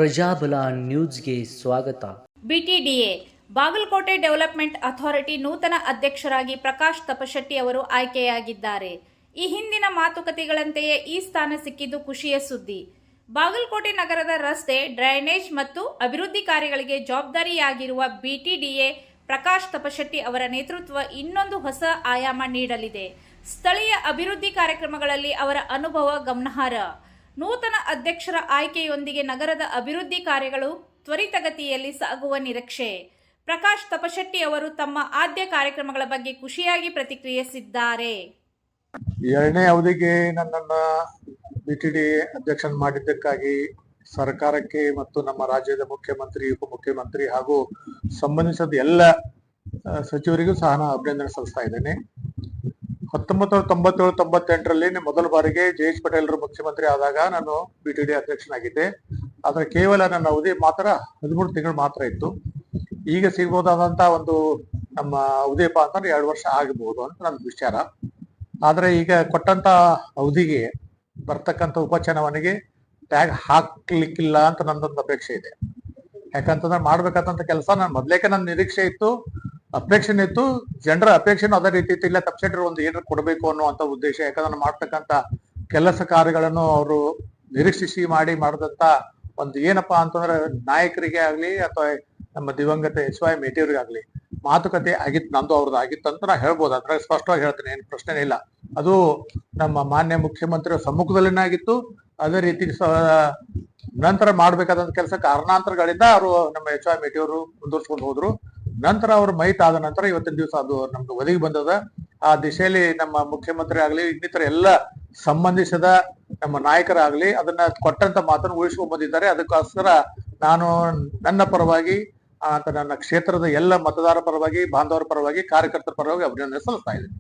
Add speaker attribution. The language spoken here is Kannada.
Speaker 1: ಪ್ರಜಾಬಲ ನ್ಯೂಸ್ಗೆ ಸ್ವಾಗತ.
Speaker 2: ಬಿಟಿಡಿಎ ಬಾಗಲಕೋಟೆ ಡೆವಲಪ್ಮೆಂಟ್ ಅಥಾರಿಟಿ ನೂತನ ಅಧ್ಯಕ್ಷರಾಗಿ ಪ್ರಕಾಶ್ ತಪಶೆಟ್ಟಿ ಅವರು ಆಯ್ಕೆಯಾಗಿದ್ದಾರೆ. ಈ ಹಿಂದಿನ ಮಾತುಕತೆಗಳಂತೆಯೇ ಈ ಸ್ಥಾನ ಸಿಕ್ಕಿದ್ದು ಖುಷಿಯ ಸುದ್ದಿ. ಬಾಗಲಕೋಟೆ ನಗರದ ರಸ್ತೆ, ಡ್ರೈನೇಜ್ ಮತ್ತು ಅಭಿವೃದ್ಧಿ ಕಾರ್ಯಗಳಿಗೆ ಜವಾಬ್ದಾರಿಯಾಗಿರುವ ಬಿಟಿಡಿಎ ಪ್ರಕಾಶ್ ತಪಶೆಟ್ಟಿ ಅವರ ನೇತೃತ್ವ ಇನ್ನೊಂದು ಹೊಸ ಆಯಾಮ ನೀಡಲಿದೆ. ಸ್ಥಳೀಯ ಅಭಿವೃದ್ಧಿ ಕಾರ್ಯಕ್ರಮಗಳಲ್ಲಿ ಅವರ ಅನುಭವ ಗಮನಾರ್ಹ. ನೂತನ ಅಧ್ಯಕ್ಷರ ಆಯ್ಕೆಯೊಂದಿಗೆ ನಗರದ ಅಭಿವೃದ್ಧಿ ಕಾರ್ಯಗಳು ತ್ವರಿತಗತಿಯಲ್ಲಿ ಸಾಗುವ ನಿರೀಕ್ಷೆ. ಪ್ರಕಾಶ್ ತಪಶೆಟ್ಟಿ ಅವರು ತಮ್ಮ ಆದ್ಯ ಕಾರ್ಯಕ್ರಮಗಳ ಬಗ್ಗೆ ಖುಷಿಯಾಗಿ ಪ್ರತಿಕ್ರಿಯಿಸಿದ್ದಾರೆ.
Speaker 3: ಎರಡನೇ ಅವಧಿಗೆ ನನ್ನನ್ನು ಬಿಟಿಡಿ ಅಧ್ಯಕ್ಷ ಮಾಡಿದ್ದಕ್ಕಾಗಿ ಸರ್ಕಾರಕ್ಕೆ ಮತ್ತು ನಮ್ಮ ರಾಜ್ಯದ ಮುಖ್ಯಮಂತ್ರಿ, ಉಪಮುಖ್ಯಮಂತ್ರಿ ಹಾಗೂ ಸಂಬಂಧಿಸಿದ ಎಲ್ಲ ಸಚಿವರಿಗೂ ಸಹ ನಾನು ಅಭಿನಂದನೆ ಸಲ್ಲಿಸ್ತಾ ಇದ್ದೇನೆ. 1997-98ರಲ್ಲಿ ಮೊದಲ ಬಾರಿಗೆ ಜಯೇಶ್ ಪಟೇಲ್ರು ಮುಖ್ಯಮಂತ್ರಿ ಆದಾಗ ನಾನು ಬಿಟಿಡಿ ಅಧ್ಯಕ್ಷನಾಗಿದ್ದೆ. ಆದ್ರೆ ಕೇವಲ ನನ್ನ ಅವಧಿ ಮಾತ್ರ 13 ತಿಂಗಳು ಮಾತ್ರ ಇತ್ತು. ಈಗ ಸಿಗಬಹುದಾದಂತ ಒಂದು ನಮ್ಮ ಅವಧಿಯಪ್ಪ ಅಂತಂದ್ರೆ 2 ವರ್ಷ ಆಗಬಹುದು ಅಂತ ನನ್ನ ವಿಚಾರ. ಆದ್ರೆ ಈಗ ಕೊಟ್ಟಂತ ಅವಧಿಗೆ ಬರ್ತಕ್ಕಂಥ ಉಪಚುನಾವಣೆಗೆ ಟ್ಯಾಗ್ ಹಾಕ್ಲಿಕ್ಕಿಲ್ಲ ಅಂತ ನನ್ನೊಂದು ಅಪೇಕ್ಷೆ ಇದೆ. ಯಾಕಂತಂದ್ರೆ ಮಾಡ್ಬೇಕಂತ ಕೆಲಸ ನಾನು ಮೊದ್ಲೇಕೆ ನನ್ನ ನಿರೀಕ್ಷೆ ಇತ್ತು, ಅಪೇಕ್ಷೆ ಇತ್ತು. ಜನರ ಅಪೇಕ್ಷೆನೂ ಅದೇ ರೀತಿ ಇತ್ತು. ಇಲ್ಲ ತಪ್ಸೆಟ್ರು ಒಂದು ಏನಾರು ಕೊಡಬೇಕು ಅನ್ನುವಂತ ಉದ್ದೇಶ. ಯಾಕಂದ್ರೆ ಮಾಡ್ತಕ್ಕಂಥ ಕೆಲಸ ಕಾರ್ಯಗಳನ್ನು ಅವರು ನಿರೀಕ್ಷಿಸಿ ಮಾಡಿದಂತ ಒಂದು ಏನಪ್ಪಾ ಅಂತಂದ್ರೆ ನಾಯಕರಿಗೆ ಆಗ್ಲಿ ಅಥವಾ ನಮ್ಮ ದಿವಂಗತ ಎಚ್.ವೈ. ಮೇಟಿಯವ್ರಿಗೆ ಆಗ್ಲಿ ಮಾತುಕತೆ ಆಗಿತ್ತು, ನಂದು ಅವ್ರದ್ದು ಆಗಿತ್ತು ಅಂತ ನಾ ಹೇಳ್ಬೋದು. ಅದ್ರಾಗ ಸ್ಪಷ್ಟವಾಗಿ ಹೇಳ್ತೇನೆ, ಏನು ಪ್ರಶ್ನೆ ಇಲ್ಲ. ಅದು ನಮ್ಮ ಮಾನ್ಯ ಮುಖ್ಯಮಂತ್ರಿ ಸಮ್ಮುಖದಲ್ಲಿನೇ ಆಗಿತ್ತು. ಅದೇ ರೀತಿ ನಂತರ ಮಾಡ್ಬೇಕಾದಂತ ಕೆಲಸ ಕಾರಣಾಂತರಗಳಿಂದ ಅವರು ನಮ್ಮ ಎಚ್.ವೈ. ಮೇಟಿಯವರು ಮುಂದುವರ್ಸ್ಕೊಂಡು ಹೋದ್ರು. ನಂತರ ಅವರು ಮೈಟ್ ಆದ ನಂತರ ಇವತ್ತಿನ ದಿವಸ ಅದು ನಮ್ಗೆ ಒದಗಿ ಬಂದದ. ಆ ದಿಶೆಯಲ್ಲಿ ನಮ್ಮ ಮುಖ್ಯಮಂತ್ರಿ ಆಗ್ಲಿ, ಇನ್ನಿತರ ಎಲ್ಲ ಸಂಬಂಧಿಸಿದ ನಮ್ಮ ನಾಯಕರಾಗ್ಲಿ ಅದನ್ನ ಕೊಟ್ಟಂತ ಮಾತನ್ನು ಉಳಿಸ್ಕೊಂಡ್ ಬಂದಿದ್ದಾರೆ. ಅದಕ್ಕೋಸ್ಕರ ನಾನು ನನ್ನ ಪರವಾಗಿ ನನ್ನ ಕ್ಷೇತ್ರದ ಎಲ್ಲ ಮತದಾರರ ಪರವಾಗಿ, ಬಾಂಧವರ ಪರವಾಗಿ, ಕಾರ್ಯಕರ್ತರ ಪರವಾಗಿ ಅಭಿನಂದನೆ ಸಲ್ಲಿಸ್ತಾ ಇದ್ದೀನಿ.